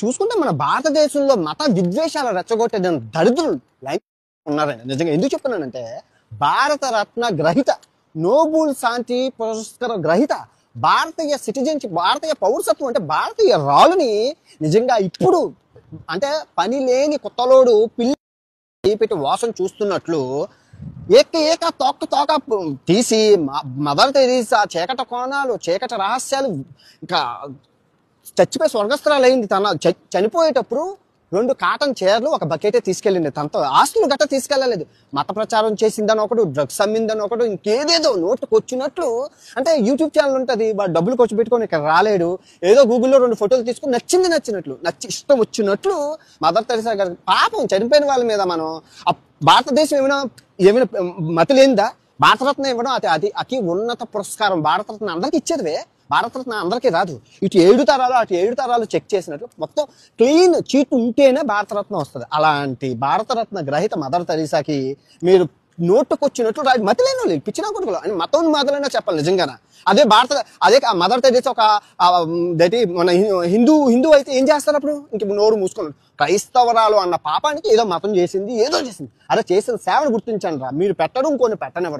చూసుకుంటే మన భారతదేశంలో మత విద్వేషాలు రెచ్చగొట్టే దరిద్రులు లైన్ ఉన్నారండి. నిజంగా ఎందుకు చెప్తున్నానంటే, భారతరత్న గ్రహీత, నోబుల్ శాంతి పురస్కార గ్రహీత, భారతీయ సిటిజన్షిప్, భారతీయ పౌరసత్వం అంటే భారతీయ రాళ్ళని నిజంగా ఇప్పుడు అంటే పని లేని కొత్తలోడు పిల్లి పెట్టి వాసన చూస్తున్నట్లు ఏక తోక తీసి మదర్ తెరీసా చీకటి కోణాలు, చీకటి రహస్యాలు, ఇంకా చచ్చిపోయి స్వర్గస్థరాలు అయింది. తన చనిపోయేటప్పుడు 2 కాటన్ చీరలు, ఒక బకెటే తీసుకెళ్ళింది. తనతో ఆస్తులు గట్ట తీసుకెళ్ళలేదు. మత ప్రచారం చేసిందని ఒకడు, డ్రగ్స్ అమ్మిందని ఒకడు, ఇంకేదేదో నోటుకు వచ్చినట్లు. అంటే యూట్యూబ్ ఛానల్ ఉంటుంది, వాడు డబ్బులు ఖర్చు పెట్టుకొని ఇక్కడ రాలేడు, ఏదో గూగుల్లో 2 ఫోటోలు తీసుకుని నచ్చినట్లు ఇష్టం వచ్చినట్లు మదర్ తెరీసా గారు పాపం చనిపోయిన వాళ్ళ మీద మనం భారతదేశం ఏమైనా మతి లేనిదా? భారతరత్న ఇవ్వడం అతి ఉన్నత పురస్కారం. భారతరత్న అందరికి ఇచ్చేదివే, భారతరత్న అందరికీ రాదు. అటు 7 తరాలు చెక్ చేసినట్లు మొత్తం క్లీన్ చీట్ ఉంటేనే భారతరత్న వస్తుంది. అలాంటి భారతరత్న గ్రహీత మదర్ తెరీసాకి మీరు నోటుకొచ్చినట్లు రాదు. మతి లేని వాళ్ళు, పిచ్చిన కొడుకులు అని మతం మొదలైనా చెప్పాలి నిజంగానే. అదే మదర్ తెరీసా ఒక మన హిందూ అయితే ఏం చేస్తారు అప్పుడు? ఇంక నోరు మూసుకున్నాడు. క్రైస్తవరాలు అన్న పాపానికి ఏదో మతం చేసింది, అరే చేసిన సేవను గుర్తించండి రా, మీరు పెట్టడం కొన్ని పెట్టనివ్వడం.